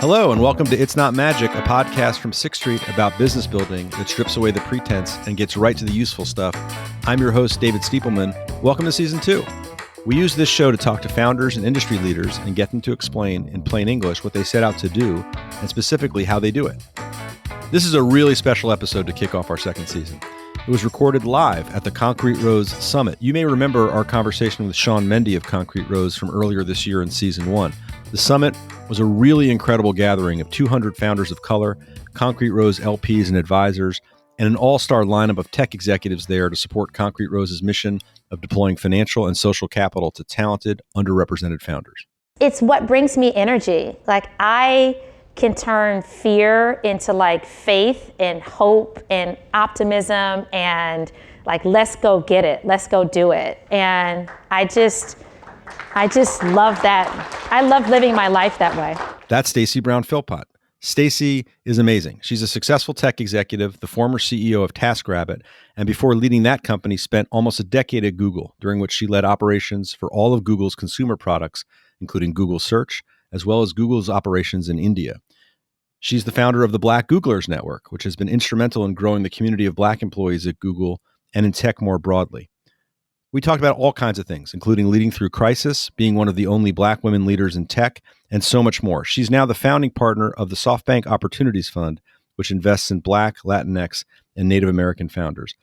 Hello, and welcome to It's Not Magic, a podcast from 6th Street about business building that strips away the pretense and gets right to the useful stuff. I'm your host, David Stiepelman. Welcome to Season 2. We use this show to talk to founders and industry leaders and get them to explain in plain English what they set out to do and specifically how they do it. This is a really special episode to kick off our second season. It was recorded live at the Concrete Rose Summit. You may remember our conversation with Sean Mendy of Concrete Rose from earlier this year in Season 1. The summit was a really incredible gathering of 200 founders of color, Concrete Rose LPs and advisors, and an all-star lineup of tech executives there to support Concrete Rose's mission of deploying financial and social capital to talented, underrepresented founders. It's what brings me energy. I can turn fear into faith and hope and optimism and let's go get it, let's go do it. And I just love that. I love living my life that way. That's Stacy Brown-Philpot. Stacy is amazing. She's a successful tech executive, the former CEO of TaskRabbit, and before leading that company, spent almost a decade at Google, during which she led operations for all of Google's consumer products, including Google Search, as well as Google's operations in India. She's the founder of the Black Googlers Network, which has been instrumental in growing the community of Black employees at Google and in tech more broadly. We talked about all kinds of things, including leading through crisis, being one of the only Black women leaders in tech, and so much more. She's now the founding partner of the Softbank Opportunity Fund, which invests in Black, Latinx, and Native American founders.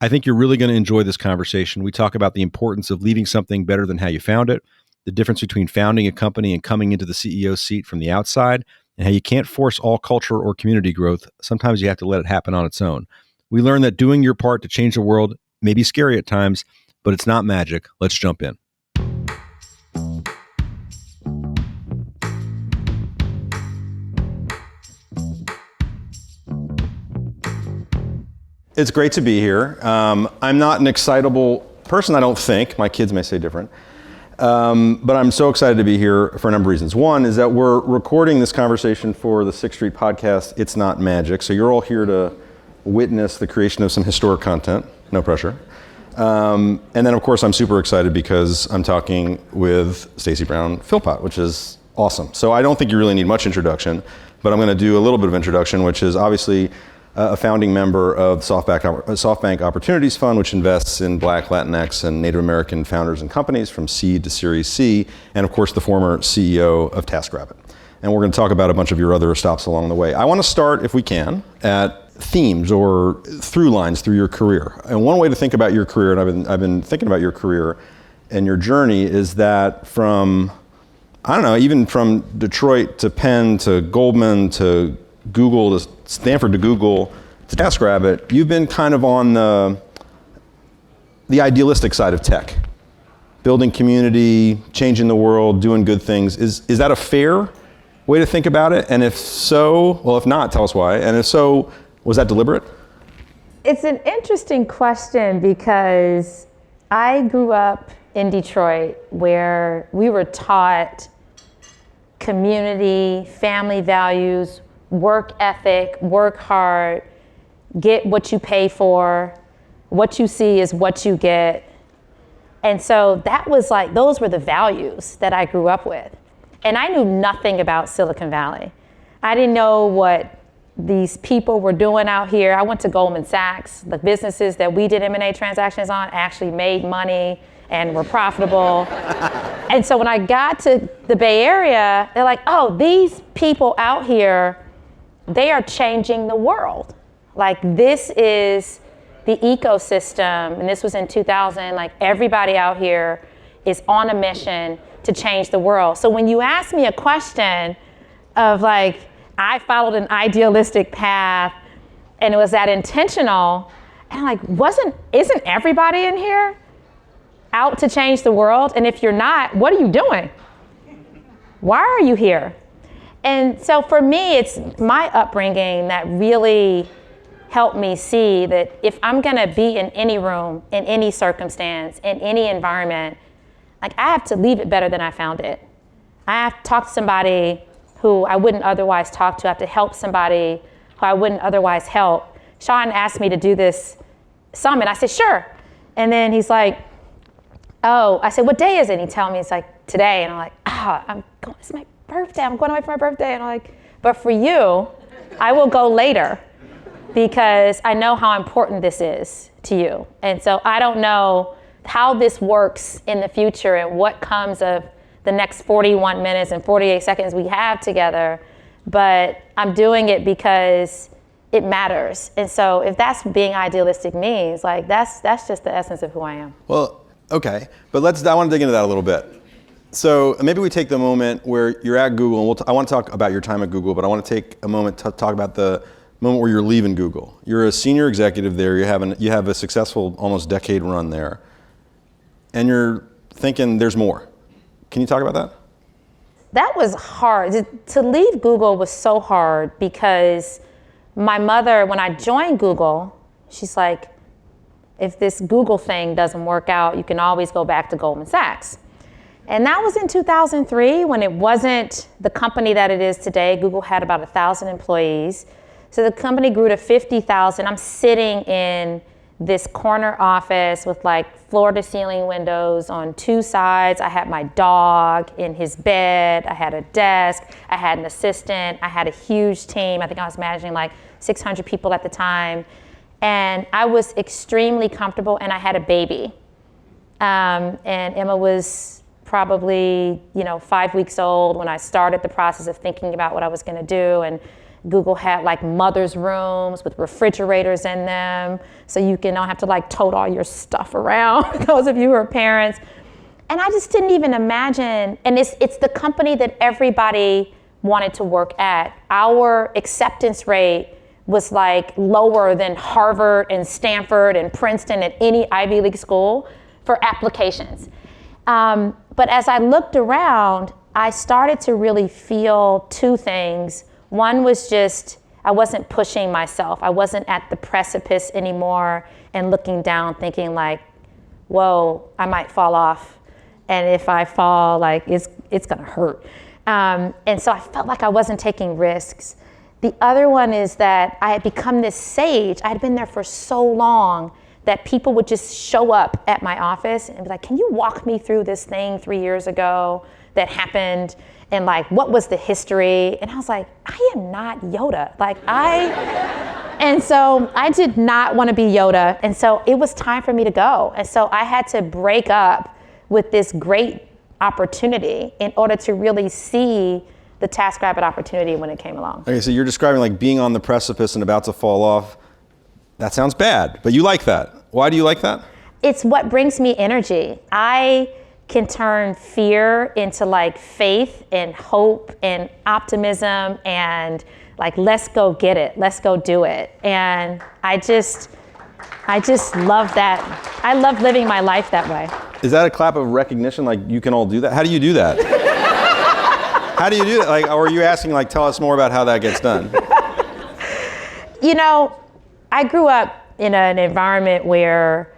I think you're really going to enjoy this conversation. We talk about the importance of leaving something better than how you found it, the difference between founding a company and coming into the CEO seat from the outside, and how you can't force all culture or community growth. Sometimes you have to let it happen on its own. We learn that doing your part to change the world may be scary at times, but it's not magic. Let's jump in. It's great to be here. I'm not an excitable person, I don't think. My kids may say different. But I'm so excited to be here for a number of reasons. One is that we're recording this conversation for the 6th Street podcast, It's Not Magic. So you're all here to witness the creation of some historic content. No pressure. And then, of course, I'm super excited because I'm talking with Stacy Brown-Philpot, which is awesome. So I don't think you really need much introduction, but I'm going to do a little bit of introduction, which is obviously a founding member of Softbank Opportunity Fund, which invests in Black, Latinx, and Native American founders and companies from seed to Series C, and of course the former CEO of TaskRabbit. And we're going to talk about a bunch of your other stops along the way. I want to start, if we can, at themes or through lines through your career. And one way to think about your career, and I've been thinking about your career and your journey, is that from, even from Detroit to Penn to Goldman to Google to Stanford to Google to TaskRabbit, you've been kind of on the idealistic side of tech, building community, changing the world, doing good things. Is that a fair way to think about it? And if so, well, if not, tell us why. And if so, was that deliberate? It's an interesting question because I grew up in Detroit where we were taught community, family values, work ethic, work hard, get what you pay for, what you see is what you get. And so that was those were the values that I grew up with. And I knew nothing about Silicon Valley. I didn't know what these people were doing out here. I went to Goldman Sachs. The businesses that we did M&A transactions on actually made money and were profitable. And so when I got to the Bay Area, they're like, oh, these people out here, they are changing the world. This is the ecosystem, and this was in 2000, everybody out here is on a mission to change the world. So when you ask me a question of I followed an idealistic path and was that intentional, and isn't everybody in here out to change the world? And if you're not, what are you doing? Why are you here? And so for me, it's my upbringing that really helped me see that if I'm gonna be in any room, in any circumstance, in any environment, I have to leave it better than I found it. I have to talk to somebody who I wouldn't otherwise talk to. I have to help somebody who I wouldn't otherwise help. Sean asked me to do this summit. I said, sure. And then he's like, oh, I said, what day is it? And he told me it's today. And I'm like, I'm going, it's my birthday, I'm going away for my birthday. And I'm like, but for you, I will go later because I know how important this is to you. And so I don't know how this works in the future and what comes of the next 41 minutes and 48 seconds we have together, but I'm doing it because it matters. And so if that's being idealistic means, like that's just the essence of who I am. Well, okay, but I want to dig into that a little bit. So maybe we take the moment where you're at Google, and I want to talk about your time at Google, but I want to take a moment to talk about the moment where you're leaving Google. You're a senior executive there, you have a successful almost decade run there, and you're thinking there's more. Can you talk about that? That was hard. To leave Google was so hard because my mother, when I joined Google, she's like, if this Google thing doesn't work out, you can always go back to Goldman Sachs. And that was in 2003 when it wasn't the company that it is today. Google had about 1,000 employees. So the company grew to 50,000. I'm sitting in this corner office with like floor to ceiling windows on two sides. I had my dog in his bed. I had a desk. I had an assistant. I had a huge team. I think I was managing like 600 people at the time. And I was extremely comfortable, and I had a baby. And Emma was probably 5 weeks old when I started the process of thinking about what I was going to do. And Google had like mother's rooms with refrigerators in them, so you can not have to like tote all your stuff around, those of you who are parents. And I just didn't even imagine, and it's the company that everybody wanted to work at. Our acceptance rate was like lower than Harvard and Stanford and Princeton and any Ivy League school for applications. But as I looked around, I started to really feel two things. One was just, I wasn't pushing myself. I wasn't at the precipice anymore and looking down thinking like, whoa, I might fall off. And if I fall, like it's gonna hurt. And so I felt like I wasn't taking risks. The other one is that I had become this sage. I had been there for so long that people would just show up at my office and be like, can you walk me through this thing 3 years ago that happened? And like, what was the history? And I was like, I am not Yoda. And so I did not want to be Yoda. And so it was time for me to go. And so I had to break up with this great opportunity in order to really see the TaskRabbit opportunity when it came along. Okay, so you're describing like being on the precipice and about to fall off. That sounds bad, but you like that. Why do you like that? It's what brings me energy. I can turn fear into like faith and hope and optimism and like, let's go get it. Let's go do it. And I just love that. I love living my life that way. Is that a clap of recognition? Like you can all do that? How do you do that? How do you do that? Like, or are you asking like, tell us more about how that gets done? I grew up in an environment where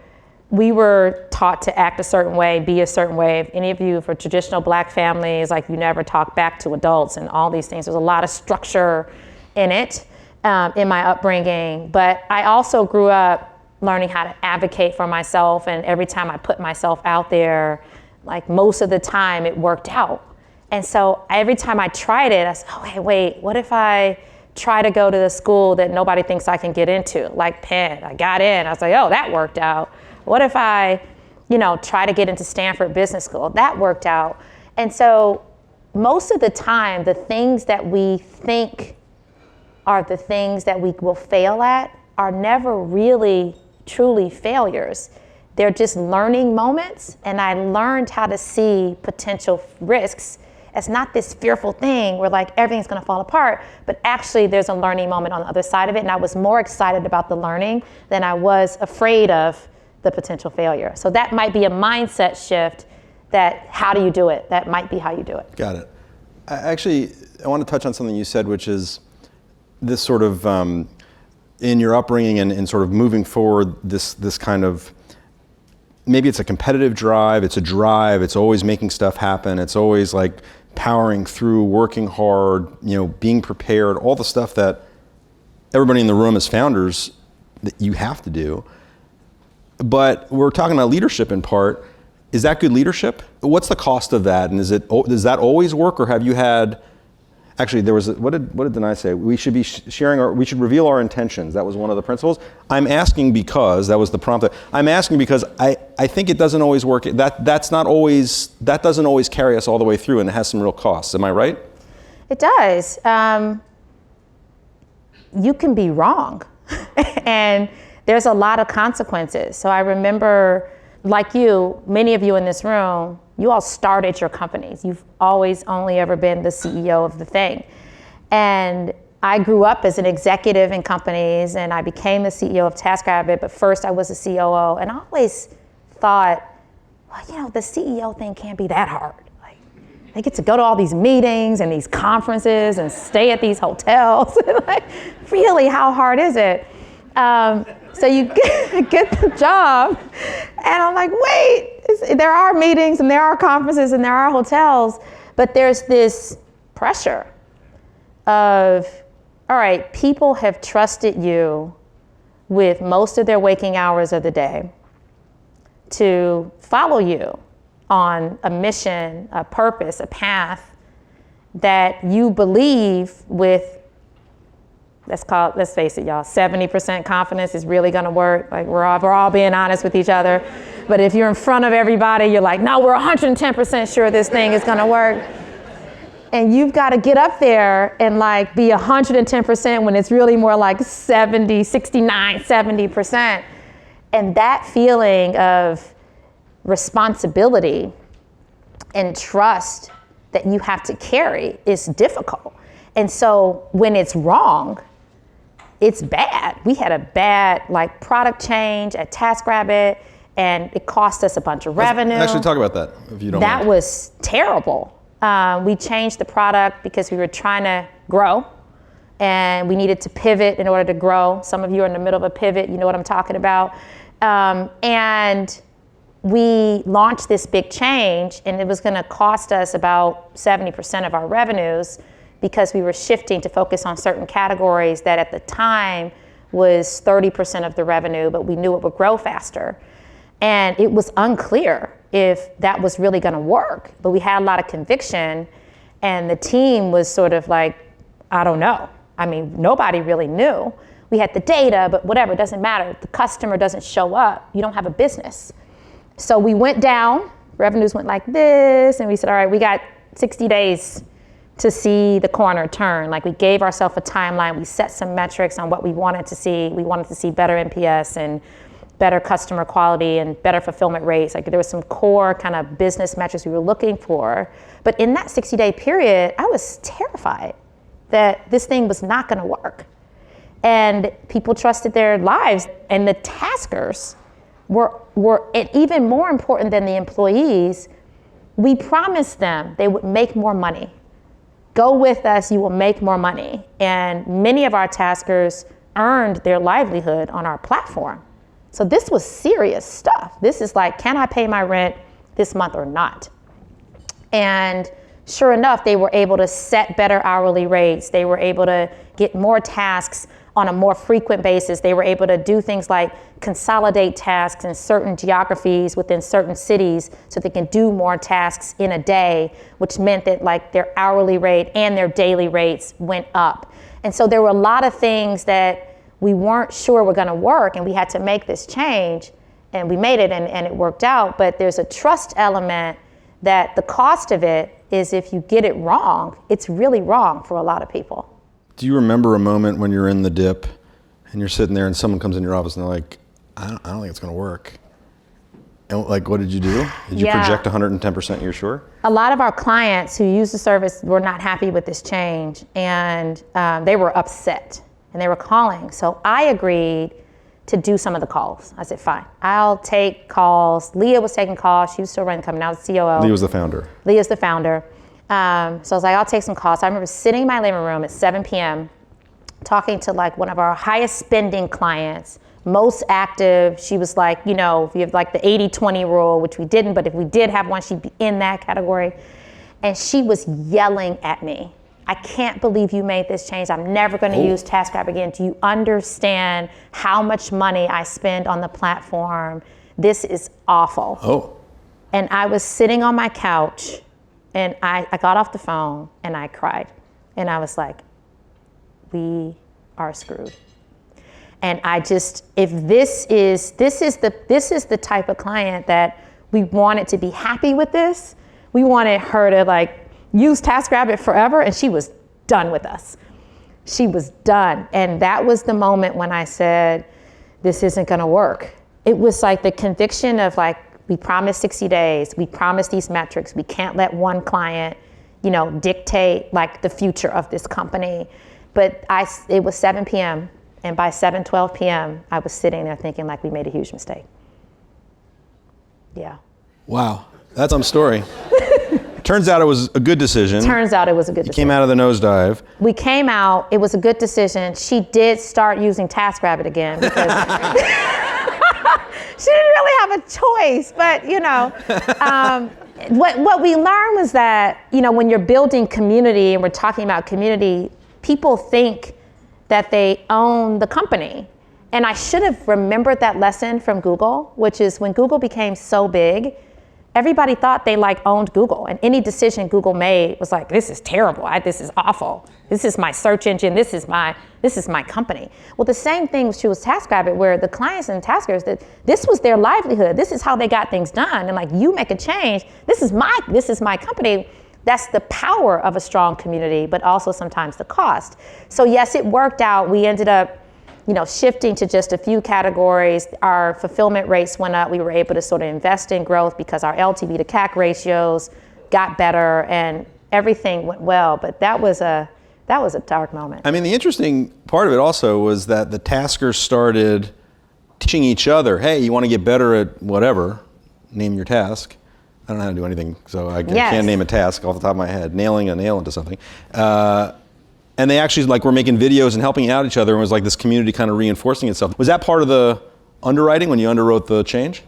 we were taught to act a certain way, be a certain way. If any of you for traditional Black families, like you never talk back to adults and all these things. There's a lot of structure in it, in my upbringing. But I also grew up learning how to advocate for myself. And every time I put myself out there, like most of the time it worked out. And so every time I tried it, I said, oh, hey, wait, what if I try to go to the school that nobody thinks I can get into, like Penn? I got in, I was like, oh, that worked out. What if I, try to get into Stanford Business School? That worked out. And so most of the time, the things that we think are the things that we will fail at are never really, truly failures. They're just learning moments. And I learned how to see potential risks as not this fearful thing where like everything's gonna fall apart, but actually there's a learning moment on the other side of it. And I was more excited about the learning than I was afraid of the potential failure. So that might be a mindset shift that, how do you do it? That might be how you do it. Got it. I want to touch on something you said, which is this sort of, in your upbringing and sort of moving forward, this kind of, maybe it's a competitive drive, it's always making stuff happen, it's always like powering through, working hard, being prepared, all the stuff that everybody in the room as founders that you have to do. But we're talking about leadership in part, Is that good leadership? What's the cost of that? And does that always work, or have you had, actually there was, what did Denai say? We should be we should reveal our intentions. That was one of the principles. I'm asking because, that was the prompt. I'm asking because I think it doesn't always work. That doesn't always carry us all the way through, and it has some real costs. Am I right? It does. You can be wrong. And there's a lot of consequences. So I remember, like you, many of you in this room, you all started your companies. You've always only ever been the CEO of the thing. And I grew up as an executive in companies, and I became the CEO of TaskRabbit, but first I was a COO. And I always thought, well, the CEO thing can't be that hard. Like, they get to go to all these meetings and these conferences and stay at these hotels. Like, really, how hard is it? So you get the job, and I'm like, wait, there are meetings and there are conferences and there are hotels, but there's this pressure of, all right, people have trusted you with most of their waking hours of the day to follow you on a mission, a purpose, a path that you believe with, let's face it, y'all, 70% confidence is really gonna work. Like, we're all being honest with each other. But if you're in front of everybody, you're like, no, we're 110% sure this thing is gonna work. And you've gotta get up there and like be 110% when it's really more like 70, 69, 70%. And that feeling of responsibility and trust that you have to carry is difficult. And so when it's wrong, it's bad. We had a bad product change at TaskRabbit, and it cost us a bunch of revenue. Let's actually talk about that, if you don't mind. That was terrible. We changed the product because we were trying to grow, and we needed to pivot in order to grow. Some of you are in the middle of a pivot, you know what I'm talking about. And we launched this big change, and it was gonna cost us about 70% of our revenues, because we were shifting to focus on certain categories that at the time was 30% of the revenue, but we knew it would grow faster. And it was unclear if that was really gonna work, but we had a lot of conviction, and the team was sort of like, I don't know. I mean, nobody really knew. We had the data, but whatever, it doesn't matter. If the customer doesn't show up, you don't have a business. So we went down, revenues went like this, and we said, all right, we got 60 days to see the corner turn. Like, we gave ourselves a timeline. We set some metrics on what we wanted to see. We wanted to see better NPS and better customer quality and better fulfillment rates. Like, there was some core kind of business metrics we were looking for. But in that 60-day period, I was terrified that this thing was not gonna work. And people trusted their lives. And the taskers were and even more important than the employees, we promised them they would make more money. Go with us, you will make more money. And many of our taskers earned their livelihood on our platform. So this was serious stuff. This is like, can I pay my rent this month or not? And sure enough, they were able to set better hourly rates. They were able to get more tasks on a more frequent basis. They were able to do things like consolidate tasks in certain geographies within certain cities so they can do more tasks in a day, which meant that like their hourly rate and their daily rates went up. And so there were a lot of things that we weren't sure were gonna work, and we had to make this change, and we made it, and it worked out. But there's a trust element that the cost of it is, if you get it wrong, it's really wrong for a lot of people. Do you remember a moment when you're in the dip and you're sitting there and someone comes in your office and they're like, I don't think it's gonna work? And like, what did you do? Did you project 110% you're sure? A lot of our clients who use the service were not happy with this change, and they were upset and they were calling. So I agreed to do some of the calls. I said, fine, I'll take calls. Leah was taking calls. She was still running the company. I was the COO. Leah was the founder. Leah's the founder. So I was like, I'll take some calls. So I remember sitting in my living room at 7 p.m. talking to like one of our highest spending clients, most active. She was like, you know, if you have like the 80-20 rule, which we didn't, but if we did have one, she'd be in that category. And she was yelling at me. I can't believe you made this change. I'm never gonna use TaskRabbit again. Do you understand how much money I spend on the platform? This is awful. And I was sitting on my couch and I got off the phone and I cried. And I was like, we are screwed. And I just, if this is the type of client that we wanted to be happy with this, we wanted her to like use TaskRabbit forever, and she was done with us. She was done. And that was the moment when I said, this isn't gonna work. It was like the conviction of like, we promised 60 days, we promised these metrics, we can't let one client, dictate like the future of this company. But it was 7 p.m. and by 7:12 p.m., I was sitting there thinking like we made a huge mistake. Yeah. Wow, that's some story. Turns out it was a good decision. Turns out it was a good decision. Came out of the nosedive. We came out, it was a good decision. She did start using TaskRabbit again because she didn't really have a choice, but what we learned was that, when you're building community and we're talking about community, people think that they own the company. And I should have remembered that lesson from Google, which is when Google became so big, everybody thought they like owned Google, and any decision Google made was like, this is terrible, this is awful, this is my search engine, this is my company. Well, the same thing was true with TaskRabbit, where the clients and taskers, that this was their livelihood, this is how they got things done, and like, you make a change, this is my company. That's the power of a strong community, but also sometimes the cost. So yes, it worked out. We ended up shifting to just a few categories. Our fulfillment rates went up. We were able to sort of invest in growth because our LTV to CAC ratios got better and everything went well. But that was a dark moment. I mean, the interesting part of it also was that the taskers started teaching each other, hey, you want to get better at whatever, name your task. I don't know how to do anything, so I can't name a task off the top of my head, nailing a nail into something. And they actually were making videos and helping out each other, and was like this community kind of reinforcing itself. Was that part of the underwriting when you underwrote the change?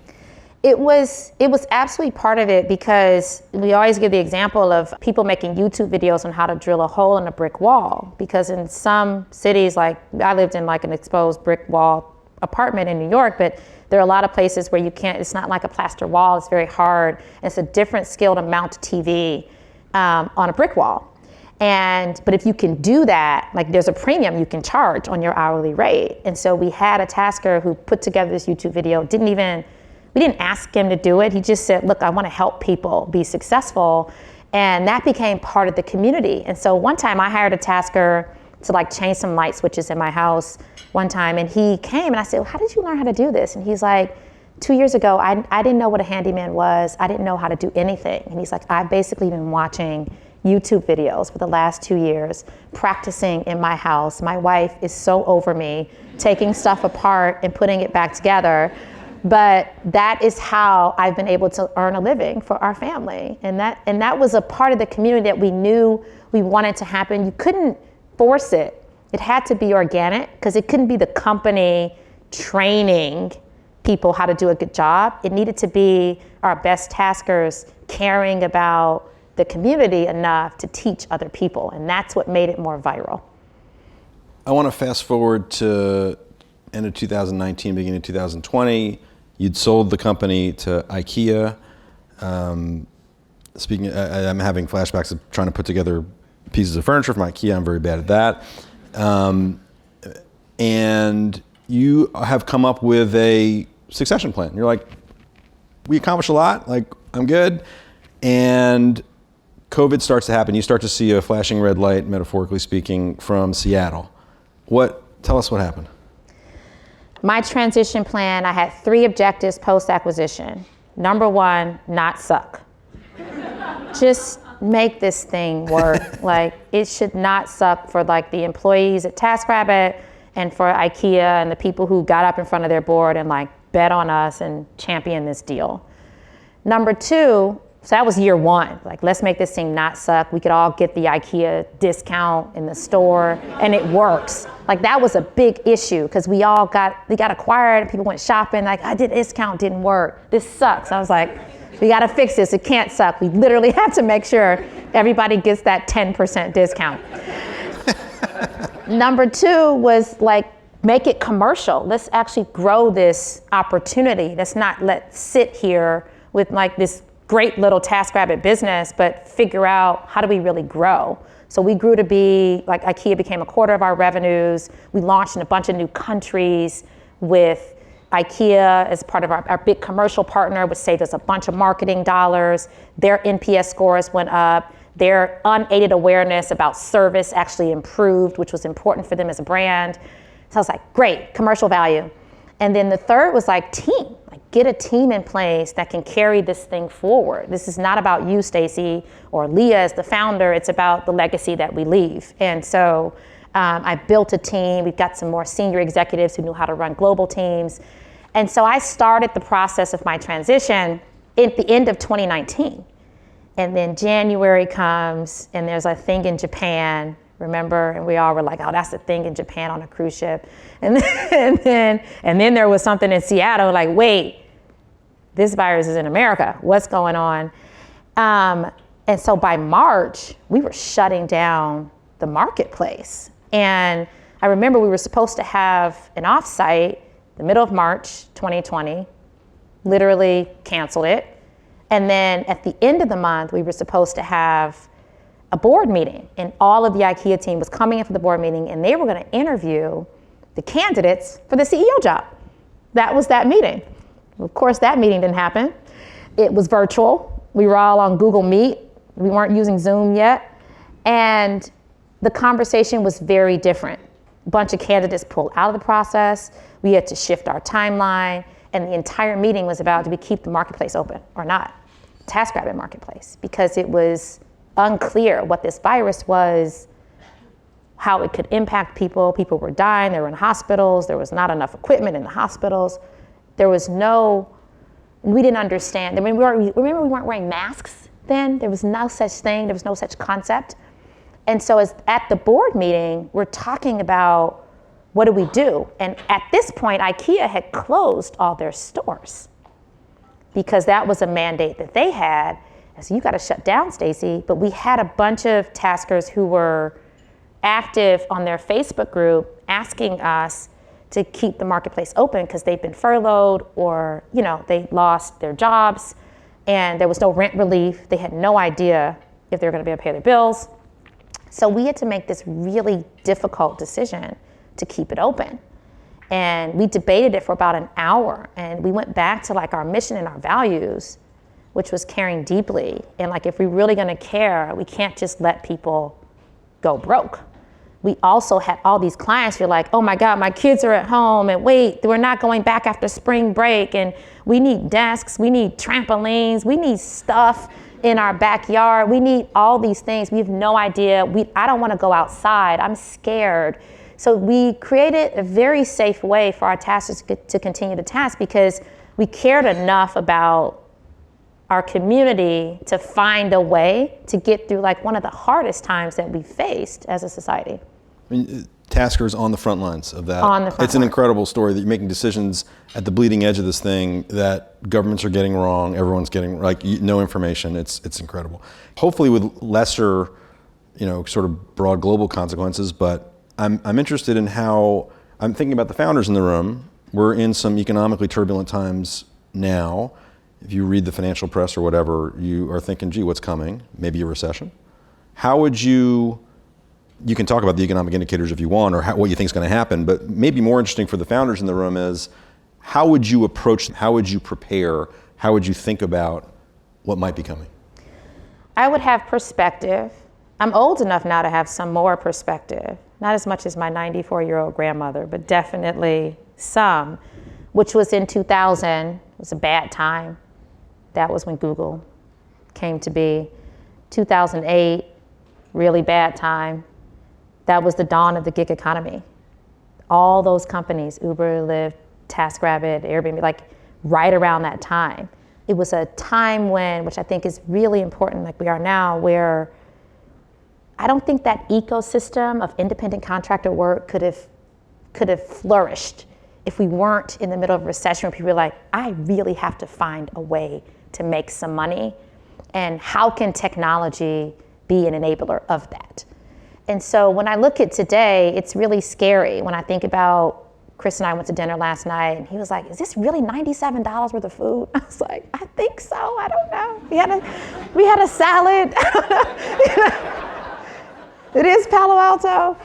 It was absolutely part of it, because we always give the example of people making YouTube videos on how to drill a hole in a brick wall. Because in some cities, like I lived in like an exposed brick wall apartment in New York, but there are a lot of places where you can't, it's not like a plaster wall, it's very hard. It's a different skill to mount a TV on a brick wall. But if you can do that, like there's a premium you can charge on your hourly rate. And so we had a tasker who put together this YouTube video, we didn't ask him to do it. He just said, look, I want to help people be successful. And that became part of the community. And so one time I hired a tasker to like change some light switches in my house one time. And he came and I said, well, how did you learn how to do this? And he's like, 2 years ago, I didn't know what a handyman was. I didn't know how to do anything. And he's like, I've basically been watching YouTube videos for the last 2 years, practicing in my house. My wife is so over me, taking stuff apart and putting it back together. But that is how I've been able to earn a living for our family. And that was a part of the community that we knew we wanted to happen. You couldn't force it. It had to be organic, because it couldn't be the company training people how to do a good job. It needed to be our best taskers caring about the community enough to teach other people. And that's what made it more viral. I want to fast forward to end of 2019, beginning of 2020. You'd sold the company to IKEA. I'm having flashbacks of trying to put together pieces of furniture from IKEA. I'm very bad at that. And you have come up with a succession plan. You're like, we accomplished a lot, like I'm good. And COVID starts to happen. You start to see a flashing red light, metaphorically speaking, from Seattle. Tell us what happened. My transition plan, I had 3 objectives post-acquisition. Number 1, not suck. Just make this thing work. Like, it should not suck for like the employees at TaskRabbit and for IKEA and the people who got up in front of their board and like bet on us and champion this deal. Number 2, so that was year 1. Like, let's make this thing not suck. We could all get the IKEA discount in the store, and it works. Like, that was a big issue because we got acquired and people went shopping. Like, I did discount, didn't work. This sucks. I was like, we got to fix this. It can't suck. We literally have to make sure everybody gets that 10% discount. Number 2 was like, make it commercial. Let's actually grow this opportunity. Let's not sit here with like this great little TaskRabbit business, but figure out how do we really grow? So we grew to be, like IKEA became a quarter of our revenues. We launched in a bunch of new countries with IKEA as part of our big commercial partner, which saved us a bunch of marketing dollars. Their NPS scores went up. Their unaided awareness about service actually improved, which was important for them as a brand. So I was like, great, commercial value. And then the third was like team, like get a team in place that can carry this thing forward. This is not about you, Stacy, or Leah as the founder. It's about the legacy that we leave. And so I built a team. We've got some more senior executives who knew how to run global teams. And so I started the process of my transition at the end of 2019. And then January comes and there's a thing in Japan, remember? And we all were like, oh, that's the thing in Japan on a cruise ship. And then there was something in Seattle, like, wait, this virus is in America. What's going on? And so by March, we were shutting down the marketplace. And I remember we were supposed to have an offsite the middle of March 2020, literally canceled it. And then at the end of the month, we were supposed to have a board meeting, and all of the IKEA team was coming in for the board meeting, and they were going to interview the candidates for the CEO job. That was that meeting. Of course, that meeting didn't happen. It was virtual. We were all on Google Meet. We weren't using Zoom yet. And the conversation was very different. A bunch of candidates pulled out of the process. We had to shift our timeline. And the entire meeting was about, do we keep the marketplace open or not? TaskRabbit marketplace, because it was unclear what this virus was, how it could impact people. People were dying, they were in hospitals, there was not enough equipment in the hospitals. There was we didn't understand. I mean, remember we weren't wearing masks then? There was no such thing, there was no such concept. And so at the board meeting, we're talking about, what do we do? And at this point, IKEA had closed all their stores because that was a mandate that they had. And so you got to shut down, Stacy. But we had a bunch of taskers who were active on their Facebook group asking us to keep the marketplace open because they've been furloughed or, they lost their jobs and there was no rent relief. They had no idea if they were going to be able to pay their bills. So we had to make this really difficult decision to keep it open. And we debated it for about an hour. And we went back to our mission and our values, which was caring deeply. And if we're really gonna care, we can't just let people go broke. We also had all these clients who were like, oh my God, my kids are at home and wait, we're not going back after spring break. And we need desks, we need trampolines, we need stuff in our backyard. We need all these things. We have no idea. I don't wanna go outside, I'm scared. So we created a very safe way for our taskers to continue to task because we cared enough about our community to find a way to get through one of the hardest times that we faced as a society. I mean, taskers on the front lines of that. On the front It's an line. incredible story that you're making decisions at the bleeding edge of this thing that governments are getting wrong, everyone's getting no information. It's incredible. Hopefully with lesser, sort of broad global consequences, but I'm interested in how, I'm thinking about the founders in the room. We're in some economically turbulent times now. If you read the financial press or whatever, you are thinking, gee, what's coming? Maybe a recession. How would you can talk about the economic indicators if you want or what you think is going to happen, but maybe more interesting for the founders in the room is, how would you approach, how would you prepare, how would you think about what might be coming? I would have perspective. I'm old enough now to have some more perspective. Not as much as my 94-year-old grandmother, but definitely some, which was in 2000. It was a bad time. That was when Google came to be. 2008, really bad time. That was the dawn of the gig economy. All those companies, Uber, Lyft, TaskRabbit, Airbnb, right around that time. It was a time when, which I think is really important, like we are now, where I don't think that ecosystem of independent contractor work could have flourished if we weren't in the middle of a recession where people were like, I really have to find a way to make some money, and how can technology be an enabler of that? And so when I look at today, it's really scary when I think about Chris and I went to dinner last night, and he was like, is this really $97 worth of food? I was like, I think so, I don't know. We had a salad. It is Palo Alto.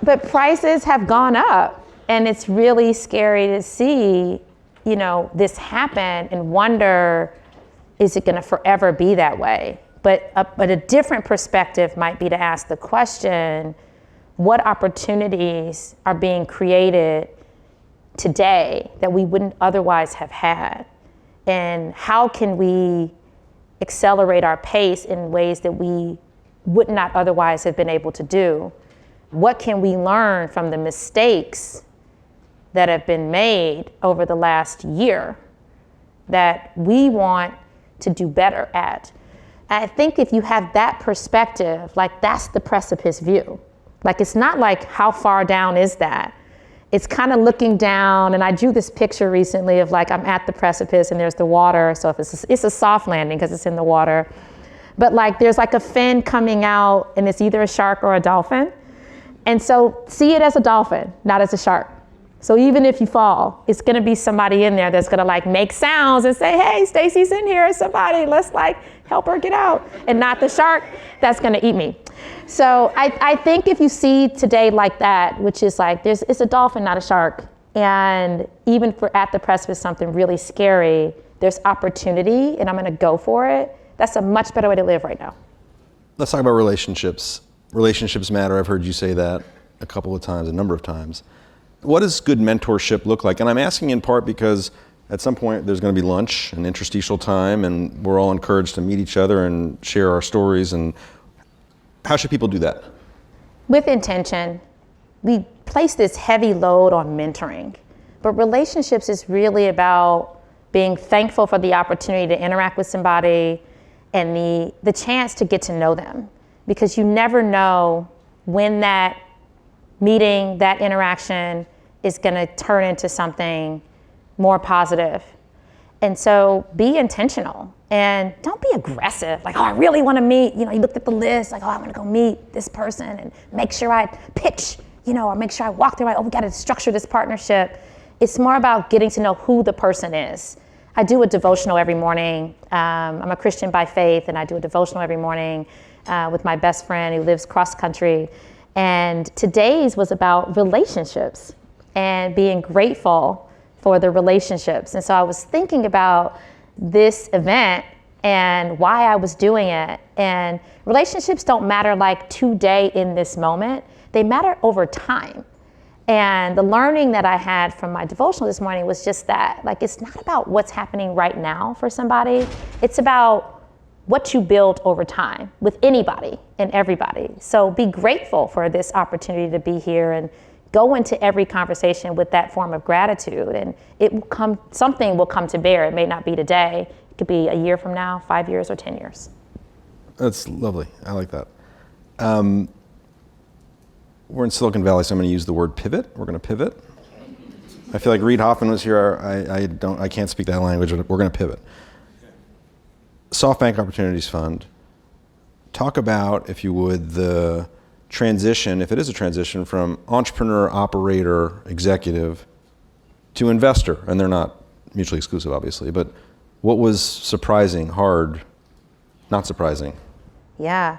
But prices have gone up, and it's really scary to see, this happen and wonder, is it gonna forever be that way? But a different perspective might be to ask the question, what opportunities are being created today that we wouldn't otherwise have had? And how can we accelerate our pace in ways that we would not otherwise have been able to do? What can we learn from the mistakes that have been made over the last year that we want to do better at? I think if you have that perspective, like that's the precipice view. Like it's not like how far down is that? It's kind of looking down, and I drew this picture recently of like I'm at the precipice and there's the water, so if it's a soft landing because it's in the water. But like there's like a fin coming out and it's either a shark or a dolphin. And so see it as a dolphin, not as a shark. So even if you fall, it's gonna be somebody in there that's gonna like make sounds and say, hey, Stacy's in here, somebody, let's like help her get out. And not the shark that's gonna eat me. So I think if you see today like that, which is like, it's a dolphin, not a shark. And even for at the precipice, something really scary, there's opportunity and I'm gonna go for it. That's a much better way to live right now. Let's talk about relationships. Relationships matter. I've heard you say that a couple of times, a number of times. What does good mentorship look like? And I'm asking in part because at some point there's going to be lunch and interstitial time, and we're all encouraged to meet each other and share our stories. And how should people do that? With intention. We place this heavy load on mentoring, but relationships is really about being thankful for the opportunity to interact with somebody and the chance to get to know them, because you never know when that meeting, that interaction is going to turn into something more positive. And so be intentional and don't be aggressive. Like, oh, I really want to meet, you looked at the list, like, oh, I want to go meet this person and make sure I pitch, or make sure I walk through, we got to structure this partnership. It's more about getting to know who the person is. I do a devotional every morning. I'm a Christian by faith, and I do a devotional every morning with my best friend who lives cross country. And today's was about relationships and being grateful for the relationships. And so I was thinking about this event and why I was doing it. And relationships don't matter like today in this moment, they matter over time. And the learning that I had from my devotional this morning was just that, like, it's not about what's happening right now for somebody, it's about what you build over time with anybody and everybody. So be grateful for this opportunity to be here and go into every conversation with that form of gratitude, and something will come to bear. It may not be today, it could be a year from now, 5 years, or 10 years. That's lovely, I like that. We're in Silicon Valley, so I'm gonna use the word pivot. We're gonna pivot. I feel like Reid Hoffman was here, I can't speak that language, but we're gonna pivot. Softbank Opportunities Fund. Talk about, if you would, the transition, if it is a transition, from entrepreneur, operator, executive to investor. And they're not mutually exclusive, obviously, but what was surprising, hard, not surprising? Yeah,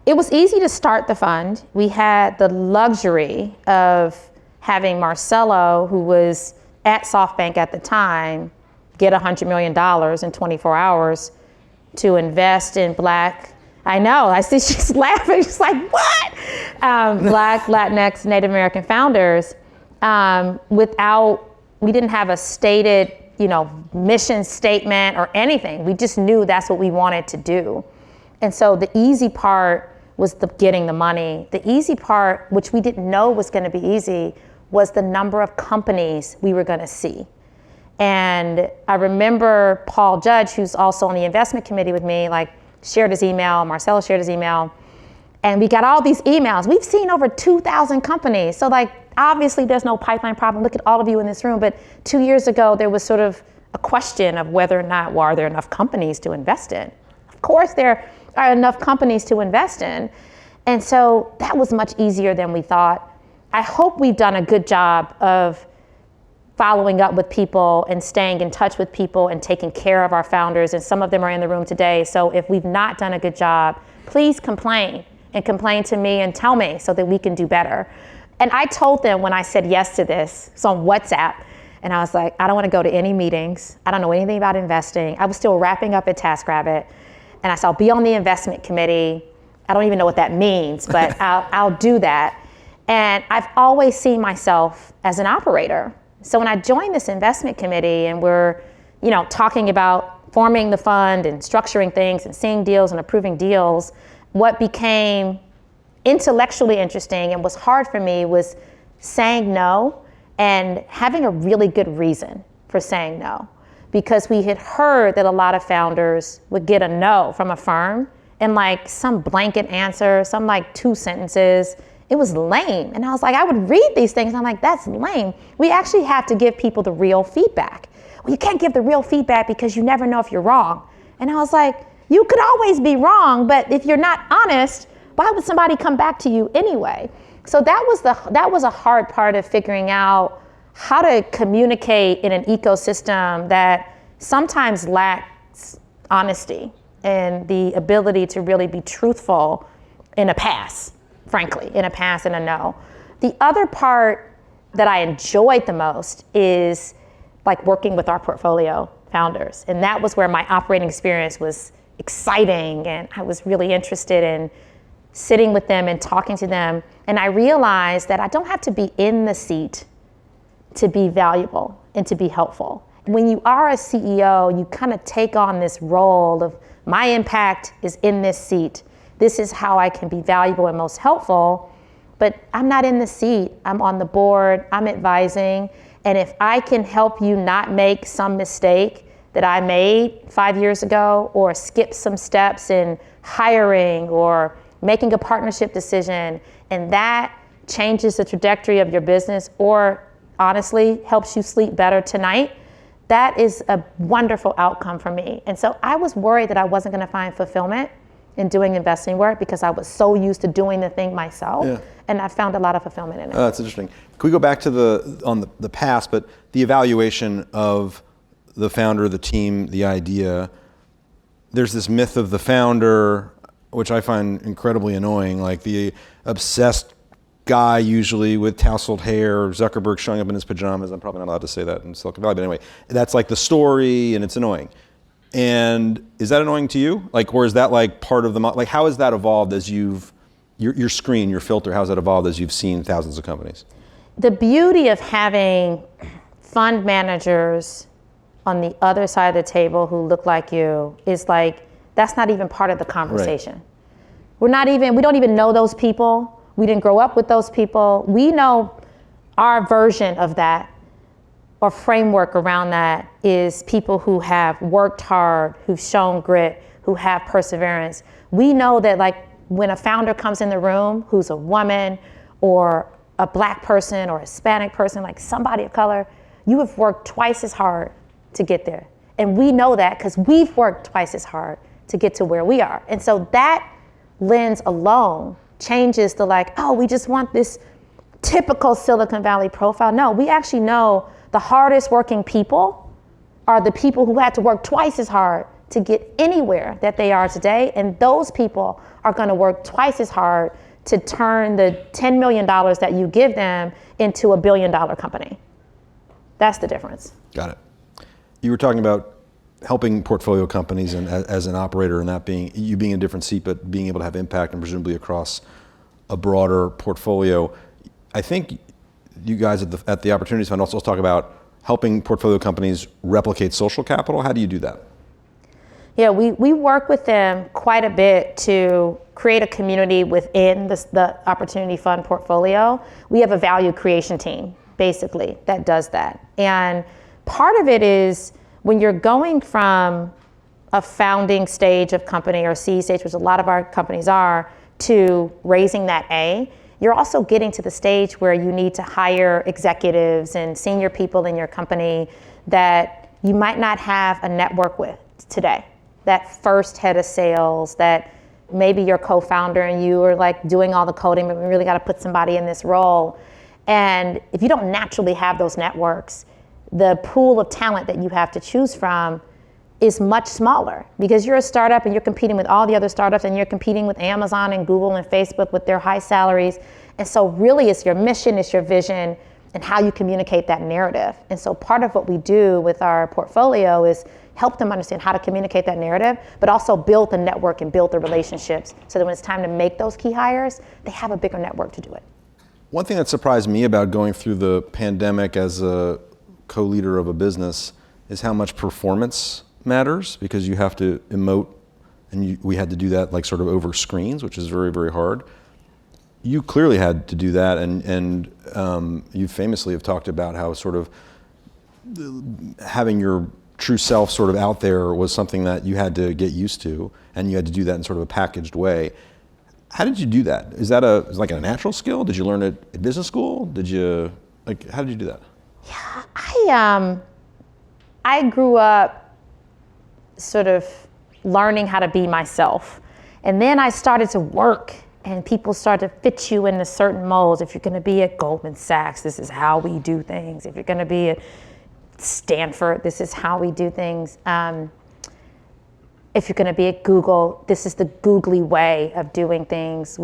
it was easy to start the fund. We had the luxury of having Marcelo, who was at SoftBank at the time, get $100 million in 24 hours to invest in Black, I know, I see she's laughing, she's like, what? Black, Latinx, Native American founders, we didn't have a stated, mission statement or anything. We just knew that's what we wanted to do. And so the easy part was getting the money. The easy part, which we didn't know was gonna be easy, was the number of companies we were gonna see. And I remember Paul Judge, who's also on the investment committee with me, shared his email, Marcelo shared his email, and we got all these emails. We've seen over 2,000 companies. So obviously there's no pipeline problem. Look at all of you in this room. But 2 years ago, there was sort of a question of whether or not, are there enough companies to invest in? Of course there are enough companies to invest in. And so that was much easier than we thought. I hope we've done a good job of following up with people and staying in touch with people and taking care of our founders. And some of them are in the room today. So if we've not done a good job, please complain to me and tell me so that we can do better. And I told them when I said yes to this, it's on WhatsApp, and I was like, I don't want to go to any meetings. I don't know anything about investing. I was still wrapping up at TaskRabbit. And I said, I'll be on the investment committee. I don't even know what that means, but I'll do that. And I've always seen myself as an operator. So when I joined this investment committee and we're, talking about forming the fund and structuring things and seeing deals and approving deals, what became intellectually interesting and was hard for me was saying no and having a really good reason for saying no. Because we had heard that a lot of founders would get a no from a firm and like some blanket answer, some like 2 sentences. It was lame. And I was like, I would read these things and I'm like, that's lame. We actually have to give people the real feedback. Well, you can't give the real feedback because you never know if you're wrong. And I was like, you could always be wrong, but if you're not honest, why would somebody come back to you anyway? So that was a hard part of figuring out how to communicate in an ecosystem that sometimes lacks honesty and the ability to really be truthful in a pass, frankly, in a pass and a no. The other part that I enjoyed the most is like working with our portfolio founders. And that was where my operating experience was exciting, and I was really interested in sitting with them and talking to them. And I realized that I don't have to be in the seat to be valuable and to be helpful. When you are a CEO, you kind of take on this role of my impact is in this seat. This is how I can be valuable and most helpful, but I'm not in the seat. I'm on the board, I'm advising. And if I can help you not make some mistake that I made 5 years ago, or skip some steps in hiring or making a partnership decision, and that changes the trajectory of your business, or honestly helps you sleep better tonight, that is a wonderful outcome for me. And so I was worried that I wasn't going to find fulfillment in doing investing work because I was so used to doing the thing myself. Yeah. And I found a lot of fulfillment in it. That's interesting. Can we go back to the past, but the evaluation of the founder, the team, the idea? There's this myth of the founder, which I find incredibly annoying, like the obsessed guy usually with tousled hair, Zuckerberg showing up in his pajamas. I'm probably not allowed to say that in Silicon Valley, but anyway, that's like the story, and it's annoying. And is that annoying to you? Like, or is that like part of the, like how has that evolved as your screen, your filter, how's that evolved as you've seen thousands of companies? The beauty of having fund managers on the other side of the table who look like you is like, that's not even part of the conversation. Right. We don't even know those people. We didn't grow up with those people. We know our version of that, or framework around that, is people who have worked hard, who've shown grit, who have perseverance. We know that like when a founder comes in the room who's a woman or a Black person or a Hispanic person, like somebody of color, you have worked twice as hard to get there. And we know that because we've worked twice as hard to get to where we are. And so that lens alone changes the like, oh, we just want this typical Silicon Valley profile. No, we actually know the hardest working people are the people who had to work twice as hard to get anywhere that they are today. And those people are going to work twice as hard to turn the $10 million that you give them into $1 billion company. That's the difference. Got it. You were talking about helping portfolio companies and as an operator, and that being you being in a different seat, but being able to have impact and presumably across a broader portfolio. I think you guys at the Opportunity Fund also talk about helping portfolio companies replicate social capital. How do you do that? Yeah, we work with them quite a bit to create a community within the Opportunity Fund portfolio. We have a value creation team, basically, that does that. And part of it is when you're going from a founding stage of company or seed stage, which a lot of our companies are, to raising that A, you're also getting to the stage where you need to hire executives and senior people in your company that you might not have a network with today. That first head of sales, that maybe your co-founder and you are like doing all the coding, but we really got to put somebody in this role. And if you don't naturally have those networks, the pool of talent that you have to choose from is much smaller, because you're a startup and you're competing with all the other startups, and you're competing with Amazon and Google and Facebook with their high salaries. And so really it's your mission, it's your vision, and how you communicate that narrative. And so part of what we do with our portfolio is help them understand how to communicate that narrative, but also build the network and build the relationships so that when it's time to make those key hires, they have a bigger network to do it. One thing that surprised me about going through the pandemic as a co-leader of a business is how much performance matters, because you have to emote, and we had to do that like sort of over screens, which is very, very hard. You clearly had to do that, and you famously have talked about how sort of having your true self sort of out there was something that you had to get used to, and you had to do that in sort of a packaged way. How did you do that? Is that like a natural skill? Did you learn it at business school? How did you do that? Yeah, I grew up sort of learning how to be myself. And then I started to work, and people started to fit you into certain molds. If you're gonna be at Goldman Sachs, this is how we do things. If you're gonna be at Stanford, this is how we do things. If you're gonna be at Google, this is the googly way of doing things,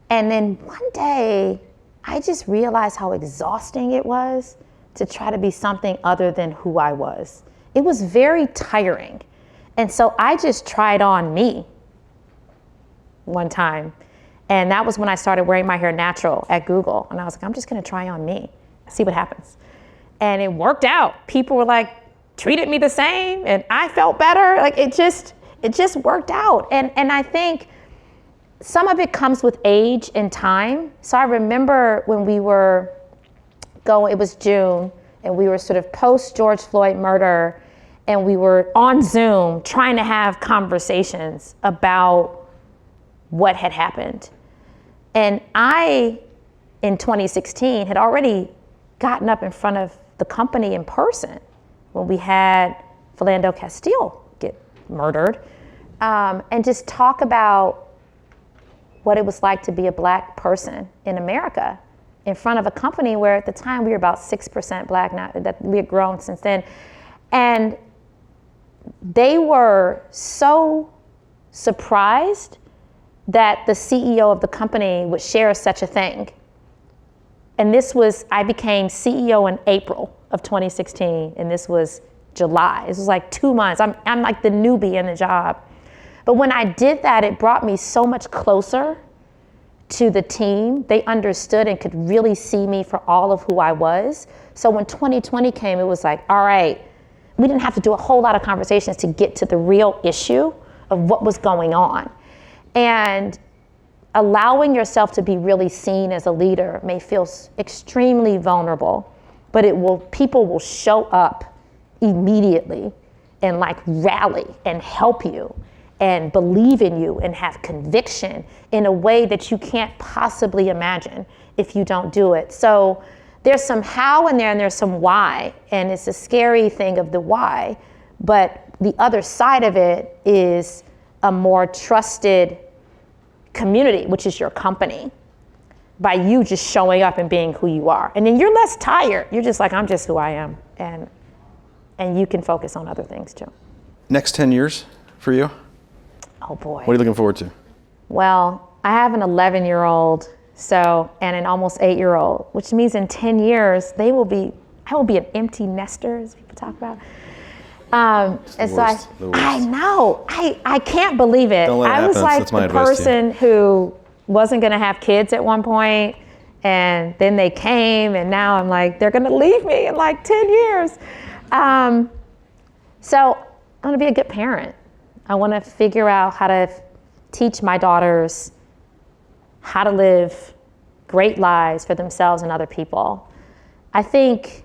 and then one day, I just realized how exhausting it was to try to be something other than who I was. It was very tiring. And so I just tried on me one time. And that was when I started wearing my hair natural at Google. And I was like, I'm just gonna try on me, see what happens. And it worked out. People were like, treated me the same, and I felt better. Like it just worked out. And I think some of it comes with age and time. So I remember when we were going, it was June, and we were sort of post George Floyd murder, and we were on Zoom trying to have conversations about what had happened. And I, in 2016, had already gotten up in front of the company in person when we had Philando Castile get murdered, and just talk about what it was like to be a Black person in America in front of a company where at the time we were about 6% Black, now that we had grown since then. And they were so surprised that the CEO of the company would share such a thing. And I became CEO in April of 2016, and this was July. This was like 2 months. I'm like the newbie in the job. But when I did that, it brought me so much closer to the team. They understood and could really see me for all of who I was. So when 2020 came, it was like, all right, we didn't have to do a whole lot of conversations to get to the real issue of what was going on. And allowing yourself to be really seen as a leader may feel extremely vulnerable, but people will show up immediately and like rally and help you and believe in you and have conviction in a way that you can't possibly imagine if you don't do it. So there's some how in there and there's some why, and it's a scary thing of the why, but the other side of it is a more trusted community, which is your company, by you just showing up and being who you are. And then you're less tired. You're just like, I'm just who I am. And you can focus on other things too. Next 10 years for you? Oh boy. What are you looking forward to? Well, I have an 11-year-old, and an almost 8-year-old, which means in 10 years, I will be an empty nester, as people talk about. And so I know, I can't believe it. Don't let it I was happen. like That's my the advice to you. person who wasn't gonna have kids at one point, and then they came, and now I'm like, they're gonna leave me in like 10 years. So I'm gonna be a good parent. I wanna figure out how to teach my daughters how to live great lives for themselves and other people. I think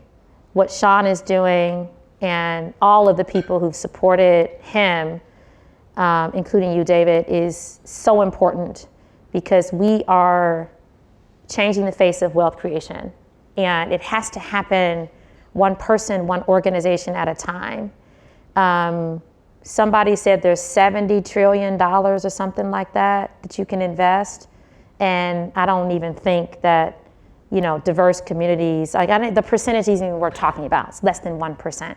what Sean is doing and all of the people who've supported him, including you, David, is so important, because we are changing the face of wealth creation. And it has to happen one person, one organization at a time. Somebody said there's $70 trillion or something like that you can invest. And I don't even think that, diverse communities. Like the percentages we're talking about, it's less than 1%.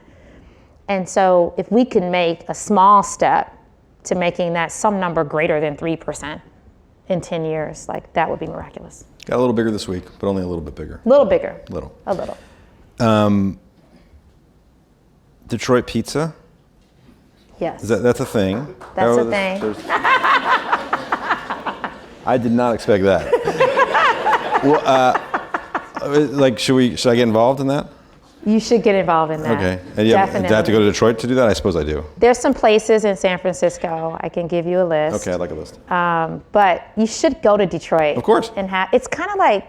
And so if we can make a small step to making that some number greater than 3% in 10 years, like that would be miraculous. Got a little bigger this week, but only a little bit bigger. A little bigger. Little. A little. Detroit pizza? Yes. That's a thing. That's a thing. I did not expect that. Well, should I get involved in that? You should get involved in that. Okay. And Definitely. do I have to go to Detroit to do that? I suppose I do. There's some places in San Francisco. I can give you a list. Okay, I'd like a list. But you should go to Detroit. Of course. And it's kind of like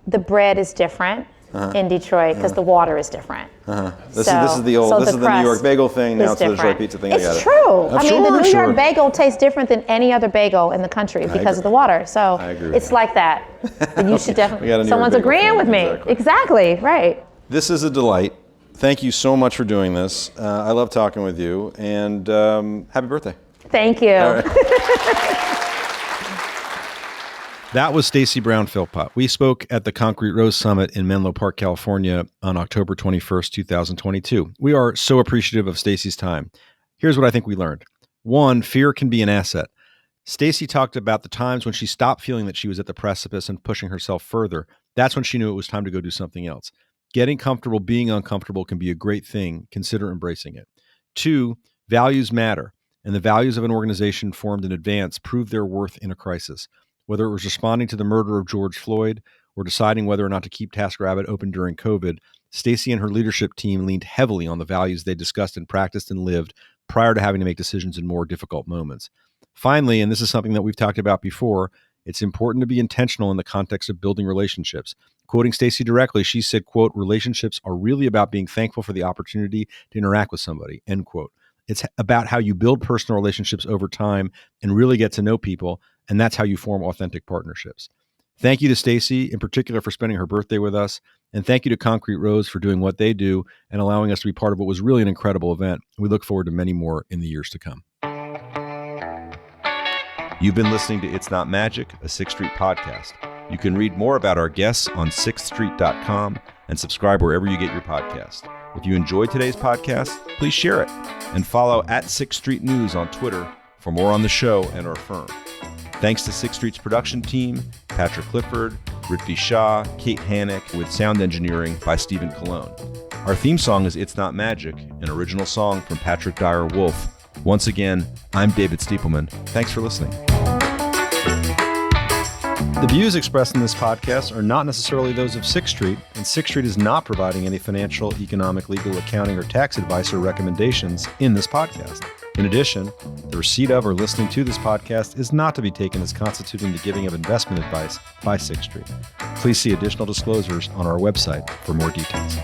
the bread is different in Detroit because the water is different. This is the New York bagel thing. Now it's the Detroit pizza thing. It's true. The New York bagel tastes different than any other bagel in the country because of the water. So it's like that. But you should definitely. Someone's agreeing with me. Exactly. Right. This is a delight. Thank you so much for doing this. I love talking with you, and happy birthday. Thank you. All right. That was Stacy Brown-Philpot. We spoke at the Concrete Rose Summit in Menlo Park, California on October 21st, 2022. We are so appreciative of Stacy's time. Here's what I think we learned. 1, fear can be an asset. Stacy talked about the times when she stopped feeling that she was at the precipice and pushing herself further. That's when she knew it was time to go do something else. Getting comfortable being uncomfortable can be a great thing. Consider embracing it. 2, values matter, and the values of an organization formed in advance prove their worth in a crisis. Whether it was responding to the murder of George Floyd or deciding whether or not to keep TaskRabbit open during COVID, Stacy and her leadership team leaned heavily on the values they discussed and practiced and lived prior to having to make decisions in more difficult moments. Finally, and this is something that we've talked about before, it's important to be intentional in the context of building relationships. Quoting Stacy directly, she said, quote, "Relationships are really about being thankful for the opportunity to interact with somebody," end quote. It's about how you build personal relationships over time and really get to know people, and that's how you form authentic partnerships. Thank you to Stacy in particular for spending her birthday with us, and thank you to Concrete Rose for doing what they do and allowing us to be part of what was really an incredible event. We look forward to many more in the years to come. You've been listening to It's Not Magic, a 6th Street podcast. You can read more about our guests on 6thstreet.com and subscribe wherever you get your podcast. If you enjoyed today's podcast, please share it and follow at 6th Street News on Twitter for more on the show and our firm. Thanks to 6th Street's production team, Patrick Clifford, Ritvi Shah, Kate Hannock, with sound engineering by Stephen Colon. Our theme song is It's Not Magic, an original song from Patrick Dyer Wolf. Once again, I'm David Stiepelman. Thanks for listening. The views expressed in this podcast are not necessarily those of 6th Street, and 6th Street is not providing any financial, economic, legal, accounting, or tax advice or recommendations in this podcast. In addition, the receipt of or listening to this podcast is not to be taken as constituting the giving of investment advice by 6th Street. Please see additional disclosures on our website for more details.